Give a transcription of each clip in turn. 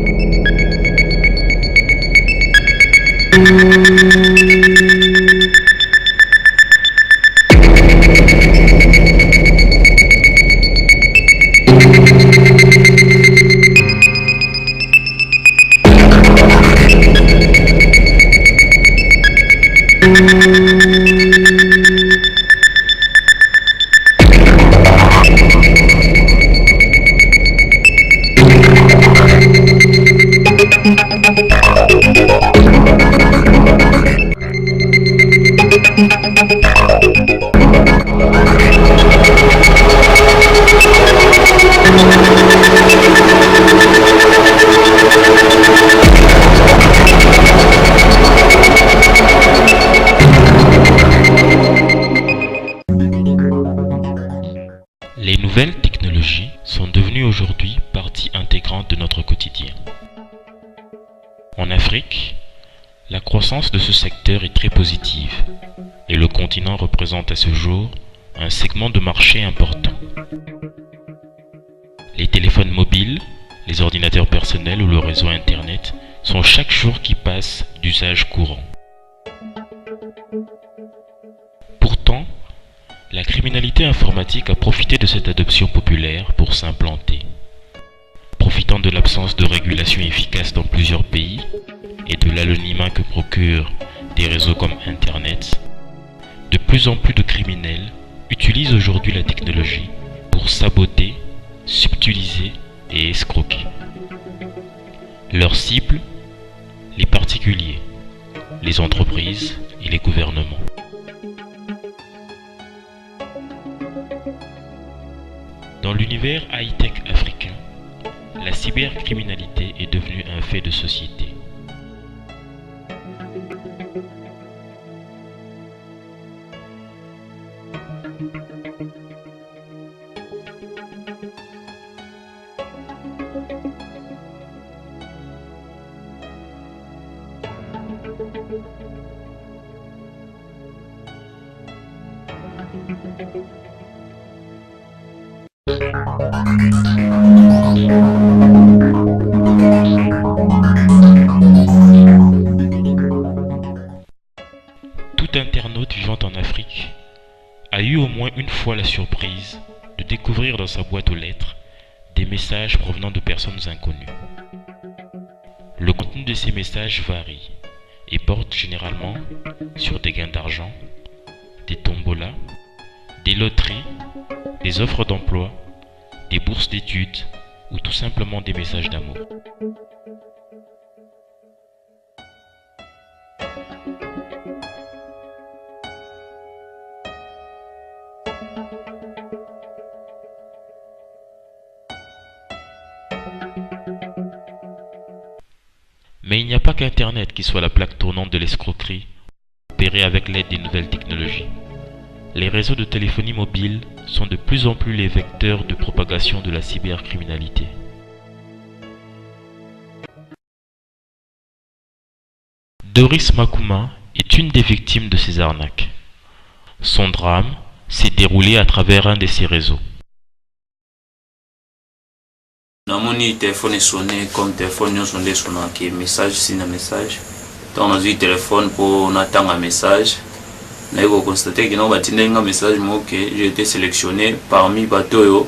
Les nouvelles technologies sont devenues aujourd'hui partie intégrante de notre quotidien. En Afrique, la croissance de ce secteur est très positive et le continent représente à ce jour un segment de marché important. Les téléphones mobiles, les ordinateurs personnels ou le réseau Internet sont chaque jour qui passe d'usage courant. Pourtant, la criminalité informatique a profité de cette adoption populaire pour s'implanter. Profitant de l'absence de régulation efficace dans plusieurs pays et de l'anonymat que procurent des réseaux comme Internet, de plus en plus de criminels utilisent aujourd'hui la technologie pour saboter, subtiliser et escroquer. Leur cible, les particuliers, les entreprises et les gouvernements. Dans l'univers high-tech africain, la cybercriminalité est devenue un fait de société. Tout internaute vivant en Afrique a eu au moins une fois la surprise de découvrir dans sa boîte aux lettres des messages provenant de personnes inconnues. Le contenu de ces messages varie et porte généralement sur des gains d'argent, des tombolas, des loteries, des offres d'emploi, des bourses d'études ou tout simplement des messages d'amour. Mais il n'y a pas qu'Internet qui soit la plaque tournante de l'escroquerie opérée avec l'aide des nouvelles technologies. Les réseaux de téléphonie mobile sont de plus en plus les vecteurs de propagation de la cybercriminalité. Doris Makuma est une des victimes de ces arnaques. Son drame s'est déroulé à travers un de ces réseaux. Namoni téléphone est sonné comme téléphone nous sonné qui message signe message. Donc on a eu téléphone pour attendre un message. Mais vous constatez que nous avons un message que j'ai été sélectionné parmi bateaux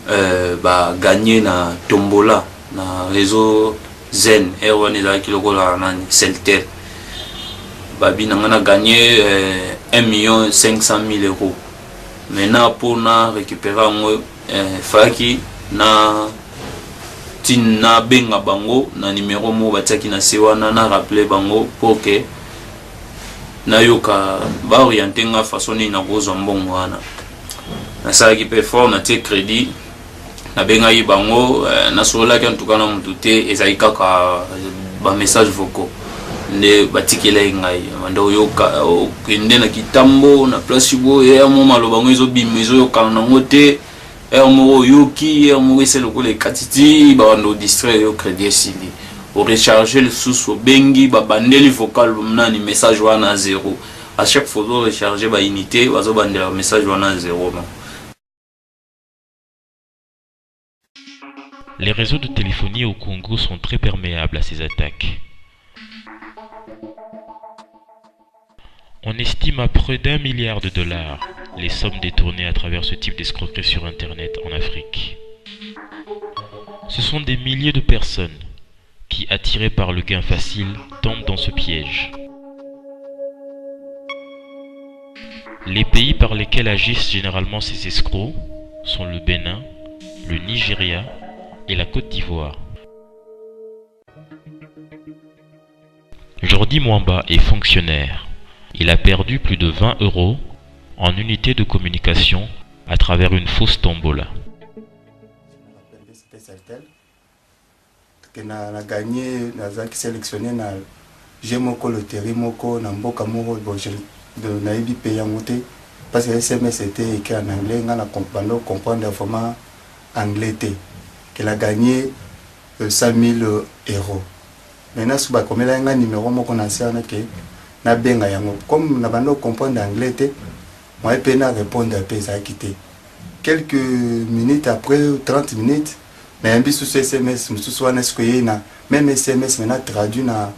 gagné na tombola na réseau Zen R1 qui est Celtel. Babi n'a gagné 1 500 000 euros. Maintenant pour récupérer faki na tina benga bango na numéro mo batiaki na sewana na rappeler bango pour que na yoka ba orienter nga façon ni na gozo mbongo wana na sala ki perform na te crédit na benga yi bango na sola ki ntukana mutu te ezaika ka ba message vocaux ne batikela ngai manda yoka kende na kitambo na place bo ya mo maloba ngo ezobima ezoyoka na ngote Ermo Yuki, Ermo c'est le coup les katiti, bando distrait au crédit sili. Au recharger le sous au bengi, bandeli vocal, ni message wana 0. À chaque fois de recharger ba unité, bazo bander message wana 0. Les réseaux de téléphonie au Congo sont très perméables à ces attaques. On estime à près d'1 milliard de dollars les sommes détournées à travers ce type d'escroquerie sur Internet en Afrique. Ce sont des milliers de personnes qui, attirées par le gain facile, tombent dans ce piège. Les pays par lesquels agissent généralement ces escrocs sont le Bénin, le Nigeria et la Côte d'Ivoire. Jordi Mwamba est fonctionnaire. Il a perdu plus de 20 € en unité de communication à travers une fausse tombola. On a gagné, on a sélectionné na Jemoko loterie moko na mboka moko de naibi pays monté parce que SMS était écrit en anglais, on a comprendre vraiment anglais qu'il a gagné 100 000 €. Maintenant si ba comme là un numéro moko na sana que na benga yango comme na bando comprendre anglais moi je peux répondre à pays ça quitté. Quelques minutes après 30 minutes mais un bisou sur SMS musu soit ce que na même SMS maintenant traduit na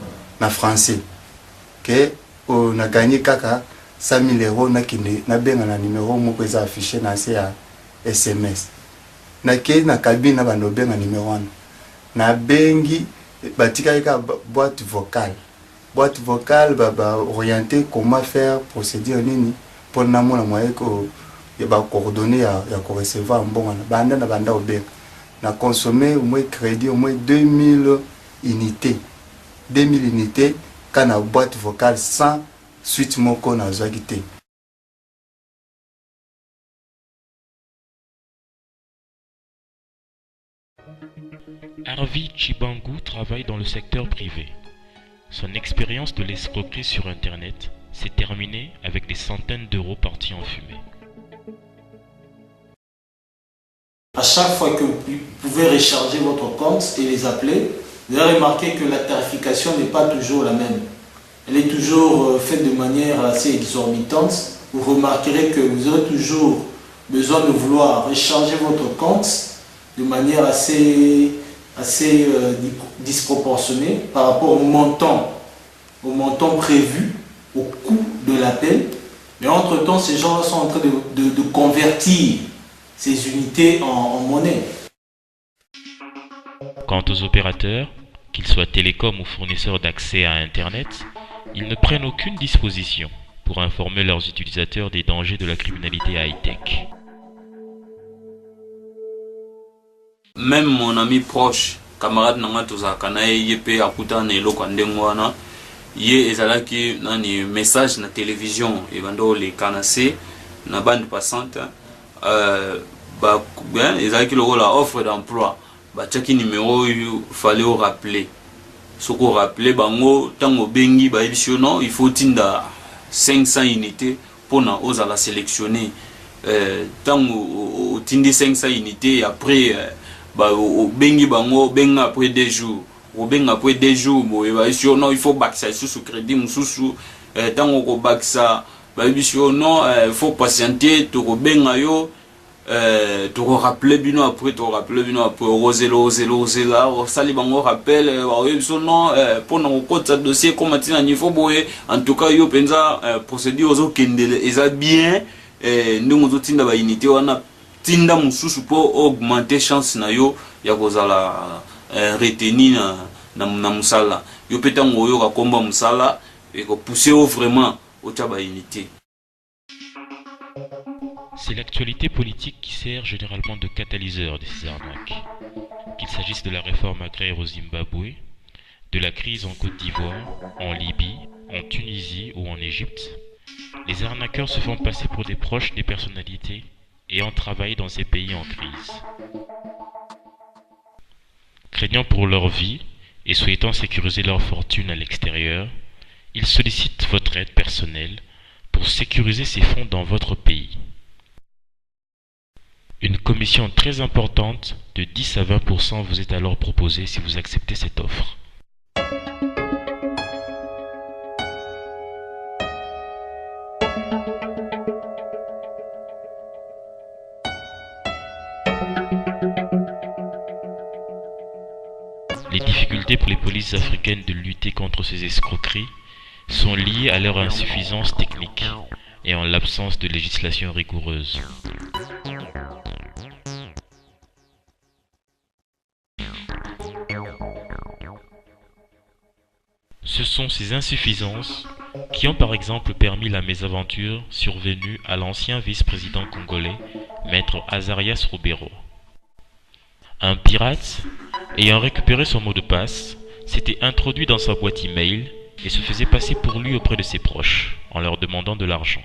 français que on a gagné kaka 100 000 € na kinde na benga na numéro moko za affiché na ya SMS na ke na cabine na bando benga numéro 1 na bengi batika ka boîte vocale ba orienté comment faire procédure nini pour na mona moyen ko ba coordonner ya ko recevoir bon na banda obenga na consommé au moins crédit au moins 2000 unités quand la boîte vocale sans suite moko na zagité. Harvey Chibangu travaille dans le secteur privé. Son expérience de l'escroquerie sur Internet s'est terminée avec des centaines d'euros partis en fumée. À chaque fois que vous pouvez recharger votre compte et les appeler, vous allez remarquer que la tarification n'est pas toujours la même. Elle est toujours faite de manière assez exorbitante. Vous remarquerez que vous aurez toujours besoin de vouloir recharger votre compte de manière assez disproportionnée par rapport au montant prévu, au coût de l'appel. Mais entre-temps, ces gens-là sont en train de convertir ces unités en monnaie. Quant aux opérateurs, qu'ils soient télécoms ou fournisseurs d'accès à Internet, ils ne prennent aucune disposition pour informer leurs utilisateurs des dangers de la criminalité high-tech. Même mon ami proche, camarade nanga tozaka na ye pe akuta na eloko ndengo wana ye ezalaki nani message na télévision et bando les canacé na bande passante ba ben ezalaki la offre d'emploi ba tchaki numéro fallait au rappeler soko rappeler bango tango bengi ba non il faut tinda 500 unités pour na ozala sélectionner tango tindi 500 unités après ba au bengi bango benga après 2 jours au benga après 2 jours bo non il faut baksa sous crédit mususu tango ko baksa ba non il faut patienter to ko benga yo tu rappeler bino après oser là sali bango rappel non pour nos compte dossier comme tina niveau boye en tout cas yo penza procédure aux kendele eza bien ndongo zo tinda ba unité wana tinda mususu pour augmenter chance na yo ya kozala retenir na musala yo petango yo ka komba musala et ko pousser vraiment au taba unité. C'est l'actualité politique qui sert généralement de catalyseur de ces arnaques. Qu'il s'agisse de la réforme agraire au Zimbabwe, de la crise en Côte d'Ivoire, en Libye, en Tunisie ou en Égypte, les arnaqueurs se font passer pour des proches des personnalités ayant travaillé dans ces pays en crise. Craignant pour leur vie et souhaitant sécuriser leur fortune à l'extérieur, ils sollicitent votre aide personnelle pour sécuriser ces fonds dans votre pays. Une commission très importante de 10 à 20% vous est alors proposée si vous acceptez cette offre. Les difficultés pour les polices africaines de lutter contre ces escroqueries sont liées à leur insuffisance technique et en l'absence de législation rigoureuse. Ce sont ces insuffisances qui ont par exemple permis la mésaventure survenue à l'ancien vice-président congolais, Maître Azarias Rubero. Un pirate, ayant récupéré son mot de passe, s'était introduit dans sa boîte email et se faisait passer pour lui auprès de ses proches, en leur demandant de l'argent.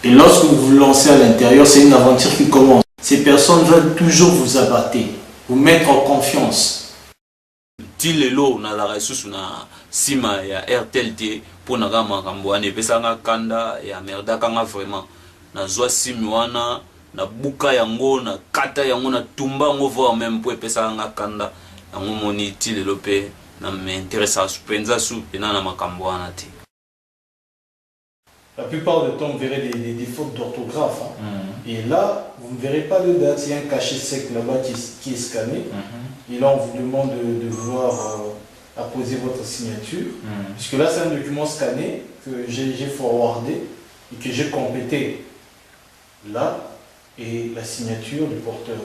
Et lorsque vous vous lancez à l'intérieur, c'est une aventure qui commence. Ces personnes veulent toujours vous abattre, vous mettre en confiance. Ti lelo na la resusu na sima ya RTL te pona ga makambo ane pesa nga kanda ya merda kanga vraiment na zwa simi wana na buka yango na kata yango na tumba ngo voir même po pesa nga kanda yango moni ti lelo pe na m'intéresse à penza su pena na makambo wana te. La plupart du temps, vous verrez des fautes d'orthographe. Et là, vous ne verrez pas de date. Il y a un cachet sec là-bas qui est scanné. Et là, on vous demande de vouloir apposer votre signature. Puisque là, c'est un document scanné que j'ai forwardé et que j'ai complété là. Et la signature du porteur.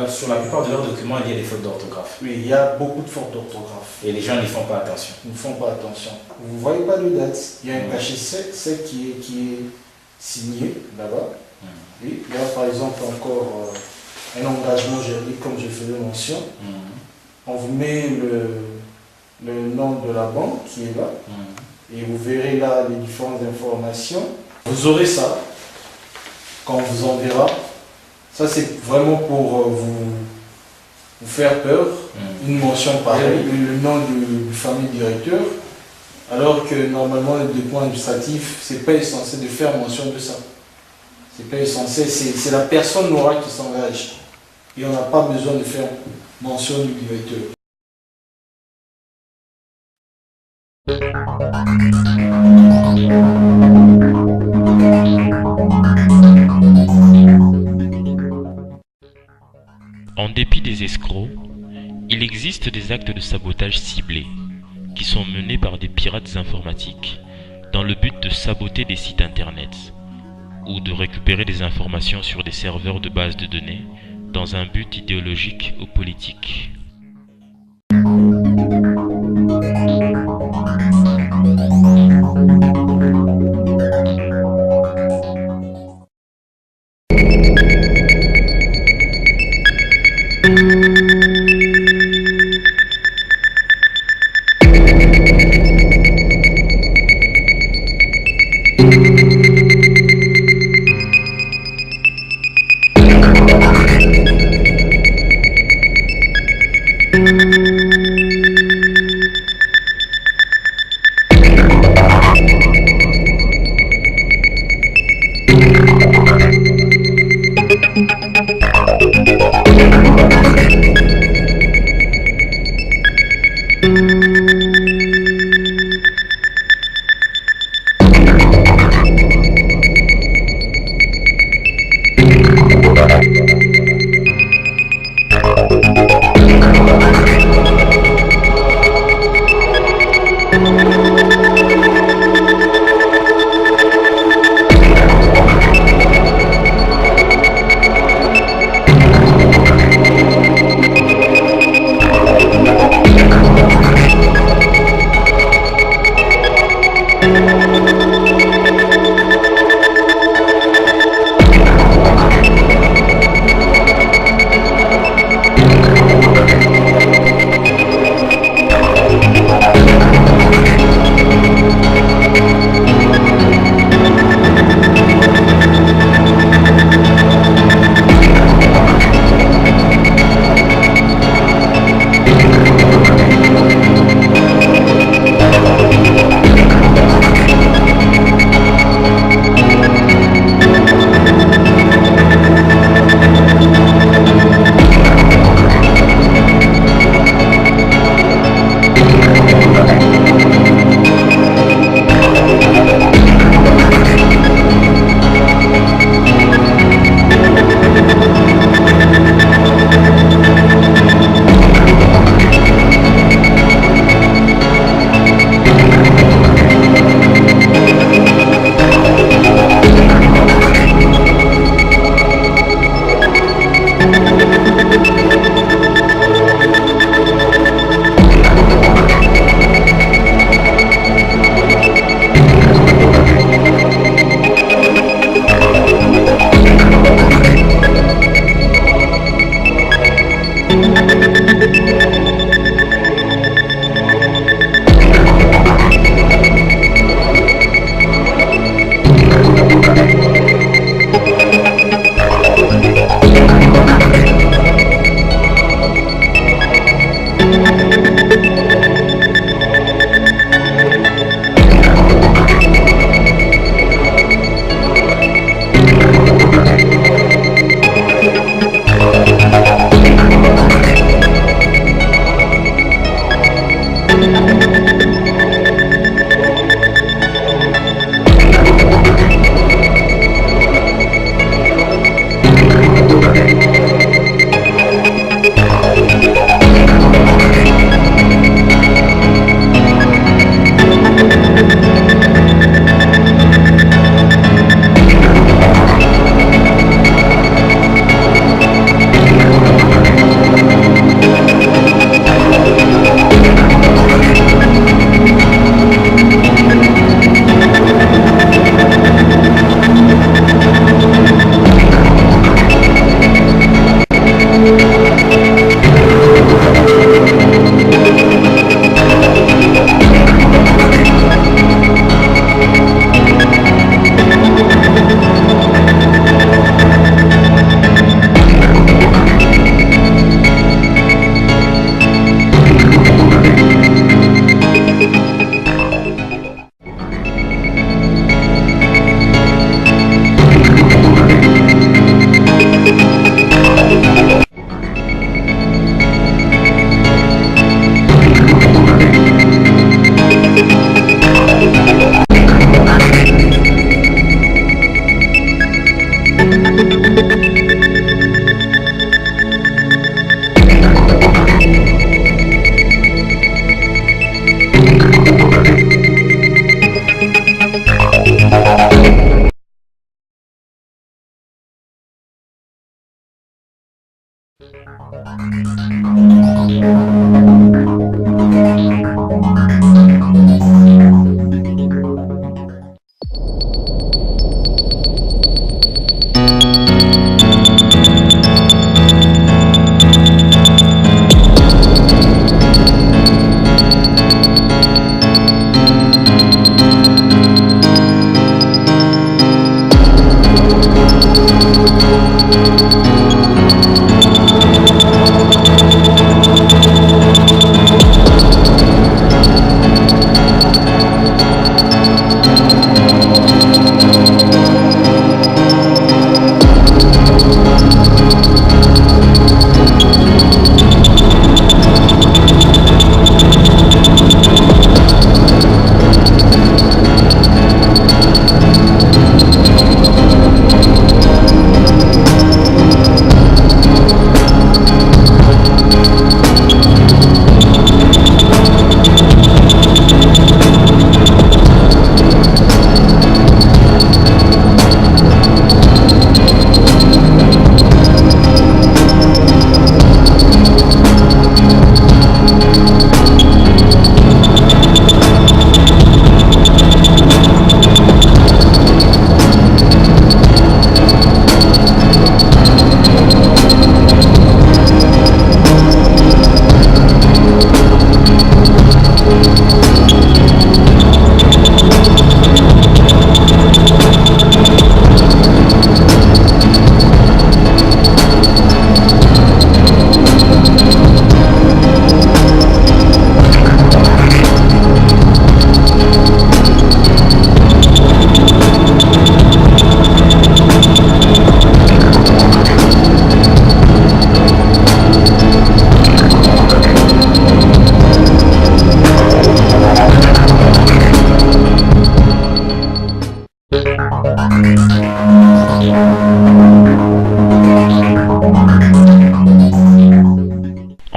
Sur la plupart de leurs documents, il y a des fautes d'orthographe. Oui, il y a beaucoup de fautes d'orthographe. Et les gens n'y font pas attention. Ils ne font pas attention. Vous ne voyez pas de date. Il y a un cachet sec qui est signé là-bas. Oui, il y a par exemple encore un engagement juridique comme je faisais mention. On vous met le nom de la banque qui est là. Et vous verrez là les différentes informations. Vous aurez ça quand on vous enverra. Ça, c'est vraiment pour vous faire peur. Une mention pareille, le nom du fameux directeur. Alors que normalement, le document administratif, c'est pas essentiel de faire mention de ça. C'est pas essentiel, c'est la personne morale qui s'engage. Et on n'a pas besoin de faire mention du directeur. En dépit des escrocs, il existe des actes de sabotage ciblés qui sont menés par des pirates informatiques dans le but de saboter des sites internet ou de récupérer des informations sur des serveurs de base de données dans un but idéologique ou politique.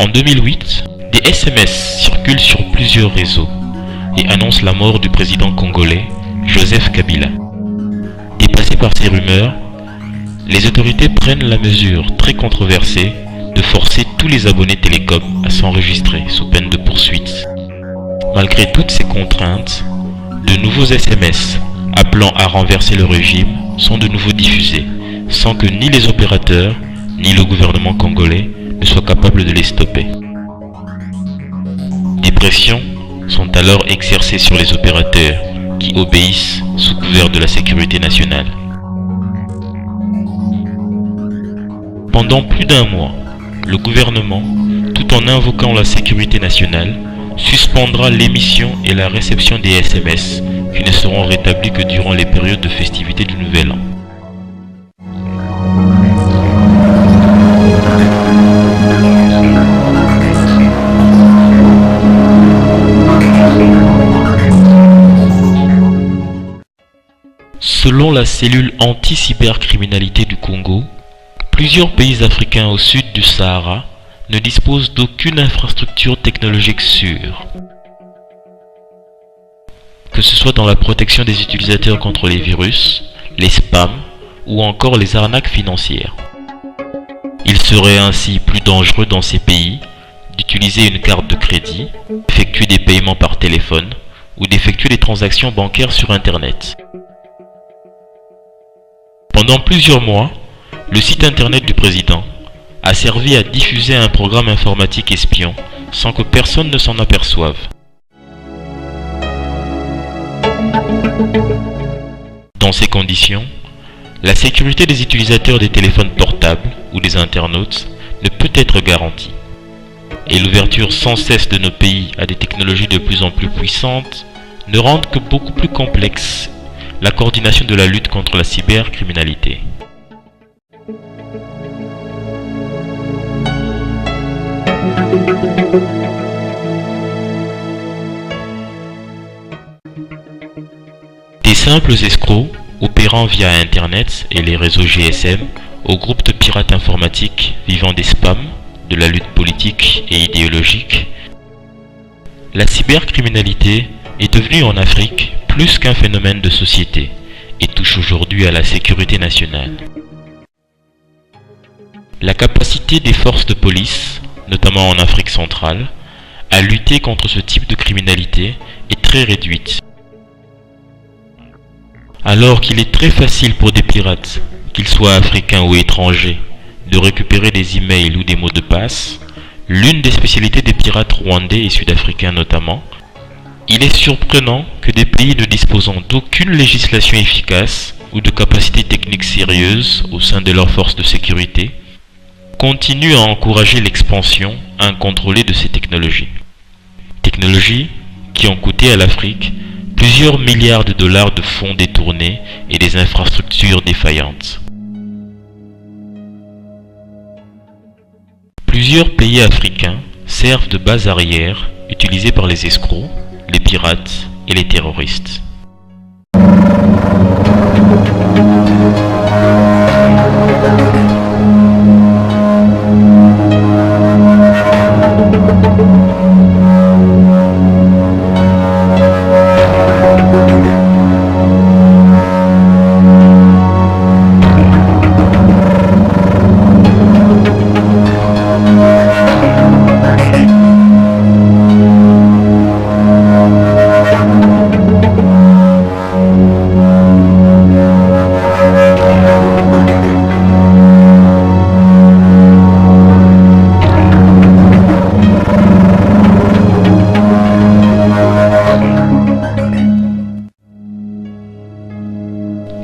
En 2008, des SMS circulent sur plusieurs réseaux et annoncent la mort du président congolais Joseph Kabila. Dépassés par ces rumeurs, les autorités prennent la mesure très controversée de forcer tous les abonnés télécom à s'enregistrer sous peine de poursuite. Malgré toutes ces contraintes, de nouveaux SMS appelant à renverser le régime sont de nouveau diffusés, sans que ni les opérateurs ni le gouvernement congolais ne soient capables de les stopper. Des pressions sont alors exercées sur les opérateurs qui obéissent sous couvert de la sécurité nationale. Pendant plus d'un mois, le gouvernement, tout en invoquant la sécurité nationale, suspendra l'émission et la réception des SMS qui ne seront rétablis que durant les périodes de festivité du Nouvel An. Selon la cellule anti-cybercriminalité du Congo, plusieurs pays africains au sud du Sahara ne disposent d'aucune infrastructure technologique sûre. Que ce soit dans la protection des utilisateurs contre les virus, les spams ou encore les arnaques financières. Il serait ainsi plus dangereux dans ces pays d'utiliser une carte de crédit, d'effectuer des paiements par téléphone ou d'effectuer des transactions bancaires sur Internet. Pendant plusieurs mois, le site internet du président a servi à diffuser un programme informatique espion sans que personne ne s'en aperçoive. Dans ces conditions, la sécurité des utilisateurs des téléphones portables ou des internautes ne peut être garantie. Et l'ouverture sans cesse de nos pays à des technologies de plus en plus puissantes ne rendent que beaucoup plus complexe la coordination de la lutte contre la cybercriminalité. Des simples escrocs opérant via Internet et les réseaux GSM aux groupes de pirates informatiques vivant des spams, de la lutte politique et idéologique, la cybercriminalité est devenue en Afrique plus qu'un phénomène de société et touche aujourd'hui à la sécurité nationale. La capacité des forces de police, notamment en Afrique centrale, à lutter contre ce type de criminalité est très réduite. Alors qu'il est très facile pour des pirates, qu'ils soient africains ou étrangers, de récupérer des emails ou des mots de passe, l'une des spécialités des pirates rwandais et sud-africains notamment, il est surprenant que des pays ne disposant d'aucune législation efficace ou de capacités techniques sérieuses au sein de leurs forces de sécurité continuent à encourager l'expansion incontrôlée de ces technologies. Technologies qui ont coûté à l'Afrique plusieurs milliards de dollars de fonds détournés et des infrastructures défaillantes. Plusieurs pays africains servent de base arrière utilisée par les escrocs, les pirates et les terroristes.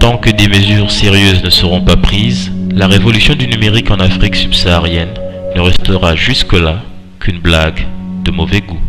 Tant que des mesures sérieuses ne seront pas prises, la révolution du numérique en Afrique subsaharienne ne restera jusque-là qu'une blague de mauvais goût.